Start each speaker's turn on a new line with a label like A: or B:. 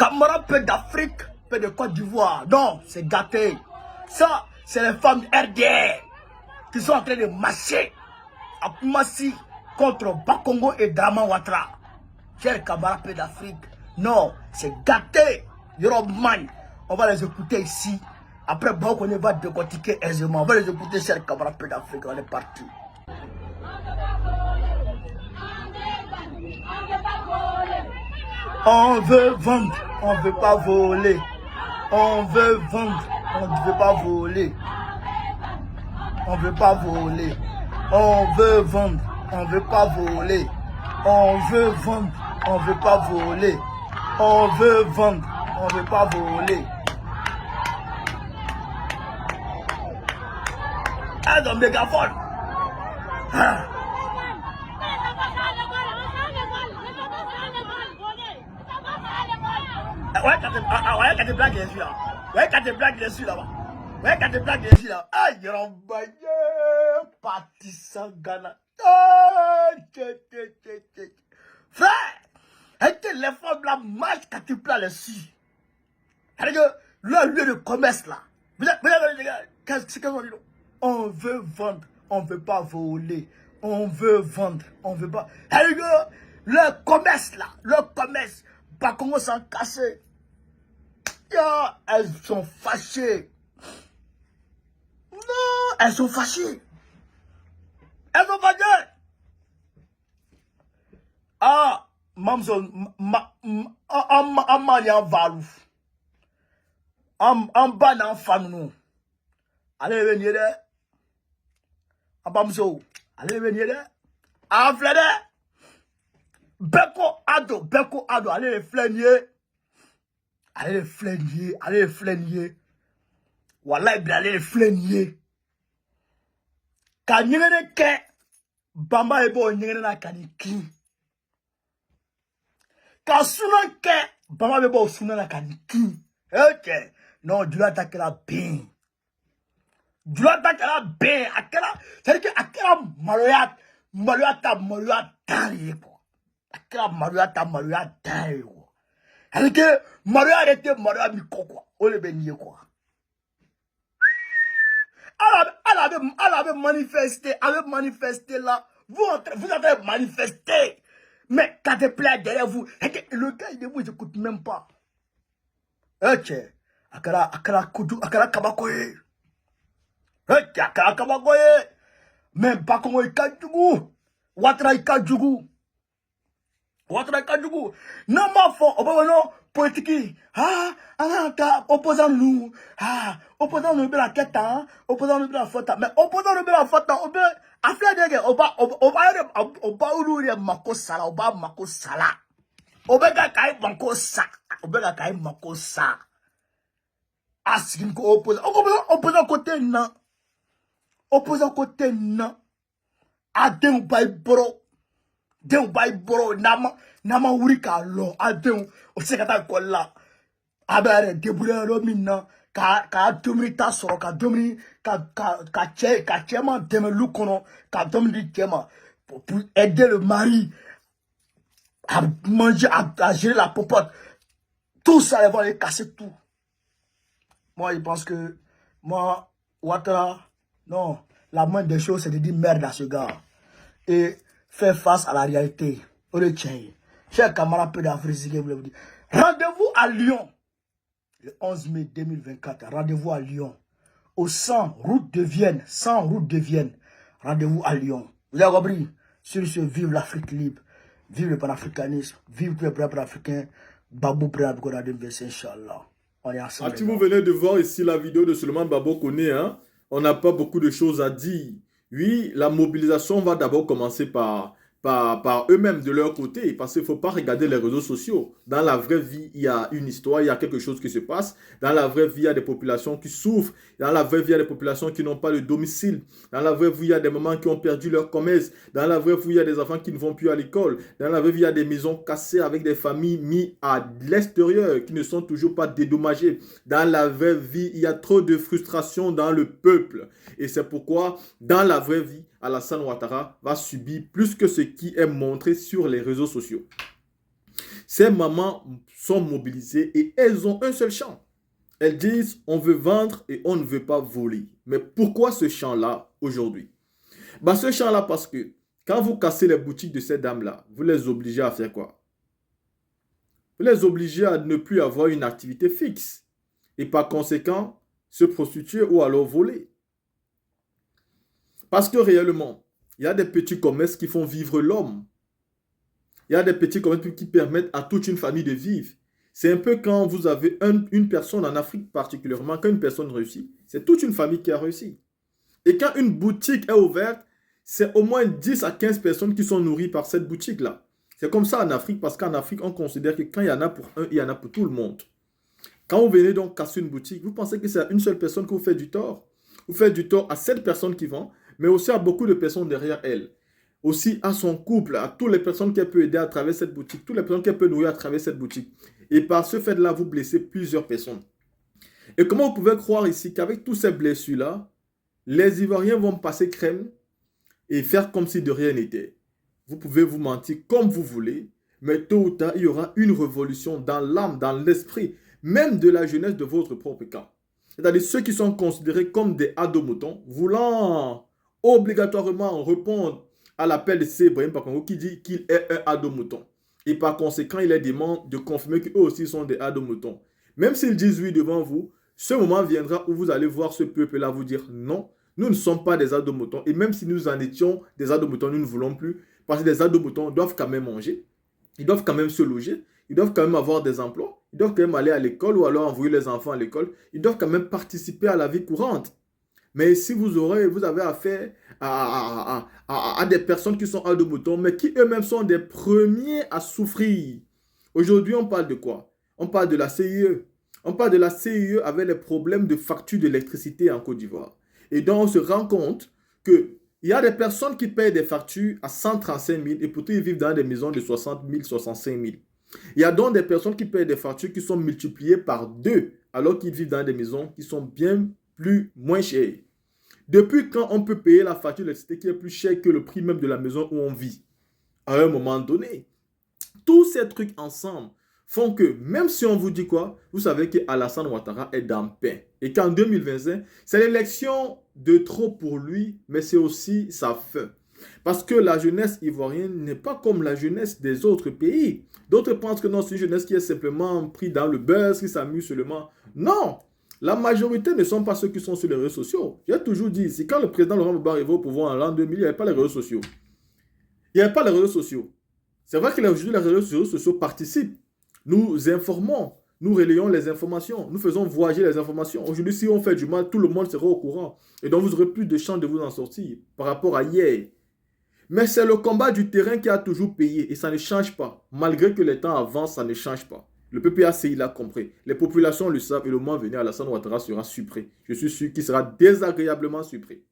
A: Camara, peu d'Afrique, peu de Côte d'Ivoire. Non, c'est gâté. Ça, c'est les femmes RDR qui sont en train de marcher à Koumassi contre Bakongo et Draman Ouattara. Cher camarades peu d'Afrique. Non, c'est gâté. Yorobman, on va les écouter ici. Après, on va décortiquer aisément. On va les écouter, chers camarades peu d'Afrique. On est parti. On veut vendre, on ne veut pas voler. On veut vendre, on ne veut pas voler. On ne veut pas voler. On veut vendre, on ne veut pas voler. On veut vendre, on ne veut pas voler. On veut vendre, on ne veut pas voler. Ah, dans le mégaphone. Ah. Ouais, quand tu blagues dessus là. Ouais, quand tu blagues dessus là-bas. Ouais, quand tu blagues dessus là. Aïe, Rambaye, Patissa Ghana. Frère, les femmes là marchent quand tu plaques dessus. C'est-à-dire que le lieu de commerce là. Qu'est-ce qu'on dit? On veut vendre, on ne veut pas voler. On veut vendre, on ne veut pas. C'est-à-dire que le commerce là, le commerce, pas comment s'en casser. Elles sont fâchées. Non, elles sont fâchées. Elles sont fâchées. Ah, Mamson, Amani en valou. En bas dans famille. Allez venir là. Abamso, allez venir là. En flède. Beko ado, allez les flénier. Allez les flénier, allez les flénier. Wallah, allez les flénier. Quand nyene ke, bamba ebo nyene na kaniki. Quand sunan ke, bamba ebo sunan na kaniki. Ok. Non, Dieu attaque la bien. Dieu attaque la bien. C'est-à-dire que akela maroyat tari quoi. Akela maroyat tari quoi. C'est-à-dire que maroyat était maroyat miko quoi. On le bénit quoi. Elle avait manifesté là. Vous avez manifesté. Mais quand tu plais derrière vous, le gars il ne vous écoute même pas. Ok. Akara kabakoye. Ok, akara kabakoye. Même pas comment il kadjugu. Ouattara il kadjugu. Non, ma foi, non, politique. Opposant nous. Opposant nous, la quête, opposant nous, la faute. Mais opposant nous, la faute, affaire de oba ulu mako sala, oba mako sala. Obega kai mako sa. Obega kai mako sa. Askin ko opposant côté non. Opposant côté non. Adem bay bro. Den bay bro nama wuri ka lo adem o se kata ko la abere debure ro minna ka domini ta soro ka domini ka chema dem lu kono ka domini chema pour aider le mari à manger à gérer la popote. Tout ça ils vont les casser tout. Moi je pense que moi Ouattara non, la moindre des choses c'est de dire merde à ce gars et faire face à la réalité. On le tient. Chers camarades peu d'Afrique, vous le dire. Rendez-vous à Lyon. Le 11 mai 2024. Rendez-vous à Lyon. Au 100 route de Vienne. 100 route de Vienne. Rendez-vous à Lyon. Vous avez compris? Sur ce, vive l'Afrique libre. Vive le panafricanisme. Vive tous les peuples africains. Babou Préab Koradem Vessé, Inch'Allah. On est ensemble.
B: Si vous venez de voir ici la vidéo de Suleiman Babo Koné, hein, on n'a pas beaucoup de choses à dire. Oui, la mobilisation va d'abord commencer par eux-mêmes de leur côté, parce qu'il ne faut pas regarder les réseaux sociaux. Dans la vraie vie, il y a une histoire, il y a quelque chose qui se passe. Dans la vraie vie, il y a des populations qui souffrent. Dans la vraie vie, il y a des populations qui n'ont pas de domicile. Dans la vraie vie, il y a des mamans qui ont perdu leur commerce. Dans la vraie vie, il y a des enfants qui ne vont plus à l'école. Dans la vraie vie, il y a des maisons cassées avec des familles mises à l'extérieur qui ne sont toujours pas dédommagées. Dans la vraie vie, il y a trop de frustration dans le peuple. Et c'est pourquoi, dans la vraie vie, Alassane Ouattara va subir plus que ce qui est montré sur les réseaux sociaux. Ces mamans sont mobilisées et elles ont un seul champ. Elles disent, on veut vendre et on ne veut pas voler. Mais pourquoi ce champ-là aujourd'hui? Bah, ce champ-là, parce que quand vous cassez les boutiques de ces dames-là, vous les obligez à faire quoi? Vous les obligez à ne plus avoir une activité fixe. Et par conséquent, se prostituer ou alors voler. Parce que réellement, il y a des petits commerces qui font vivre l'homme. Il y a des petits commerces qui permettent à toute une famille de vivre. C'est un peu quand vous avez une personne en Afrique particulièrement, quand une personne réussit, c'est toute une famille qui a réussi. Et quand une boutique est ouverte, c'est au moins 10 à 15 personnes qui sont nourries par cette boutique-là. C'est comme ça en Afrique, parce qu'en Afrique, on considère que quand il y en a pour un, il y en a pour tout le monde. Quand vous venez donc casser une boutique, vous pensez que c'est à une seule personne que vous faites du tort. Vous faites du tort à cette personne qui vend, mais aussi à beaucoup de personnes derrière elle. Aussi à son couple, à toutes les personnes qu'elle peut aider à travers cette boutique, toutes les personnes qu'elle peut nourrir à travers cette boutique. Et par ce fait-là, vous blessez plusieurs personnes. Et comment vous pouvez croire ici qu'avec toutes ces blessures-là, les Ivoiriens vont passer crème et faire comme si de rien n'était? Vous pouvez vous mentir comme vous voulez, mais tôt ou tard, il y aura une révolution dans l'âme, dans l'esprit, même de la jeunesse de votre propre camp. C'est-à-dire ceux qui sont considérés comme des ados-moutons, voulant obligatoirement répondre à l'appel de C. Ibrahim Pakongo qui dit qu'il est un ado-mouton. Et par conséquent, il les demande de confirmer qu'eux aussi sont des ados-moutons. Même s'ils disent oui devant vous, ce moment viendra où vous allez voir ce peuple-là vous dire non, nous ne sommes pas des ados-moutons. Et même si nous en étions des ados-moutons, nous ne voulons plus. Parce que les ados-moutons doivent quand même manger. Ils doivent quand même se loger. Ils doivent quand même avoir des emplois. Ils doivent quand même aller à l'école ou alors envoyer les enfants à l'école. Ils doivent quand même participer à la vie courante. Mais si vous avez affaire à des personnes qui sont ados-moutons, mais qui eux-mêmes sont des premiers à souffrir. Aujourd'hui, on parle de quoi? On parle de la CIE. On parle de la CIE avec les problèmes de facture d'électricité en Côte d'Ivoire. Et donc, on se rend compte qu'il y a des personnes qui payent des factures à 135 000 et pourtant ils vivent dans des maisons de 60 000, 65 000. Il y a donc des personnes qui payent des factures qui sont multipliées par 2 alors qu'ils vivent dans des maisons qui sont bien moins chères. Depuis quand on peut payer la facture d'électricité qui est plus chère que le prix même de la maison où on vit? À un moment donné, tous ces trucs ensemble font que même si on vous dit quoi, vous savez que Alassane Ouattara est dans le pain. Et qu'en 2025, c'est l'élection de trop pour lui, mais c'est aussi sa fin. Parce que la jeunesse ivoirienne n'est pas comme la jeunesse des autres pays. D'autres pensent que non, c'est une jeunesse qui est simplement pris dans le buzz, qui s'amuse seulement. Non! La majorité ne sont pas ceux qui sont sur les réseaux sociaux. J'ai toujours dit, c'est quand le président Laurent Gbagbo arrivait au pouvoir en l'an 2000, il n'y avait pas les réseaux sociaux. Il n'y avait pas les réseaux sociaux. C'est vrai qu'aujourd'hui, les réseaux sociaux participent. Nous informons, nous relayons les informations, nous faisons voyager les informations. Aujourd'hui, si on fait du mal, tout le monde sera au courant. Et donc, vous aurez plus de chances de vous en sortir par rapport à hier. Mais c'est le combat du terrain qui a toujours payé et ça ne change pas. Malgré que les temps avancent, ça ne change pas. Le PPACI l'a compris. Les populations le savent et le moment venu, Alassane Ouattara sera surpris. Je suis sûr qu'il sera désagréablement surpris.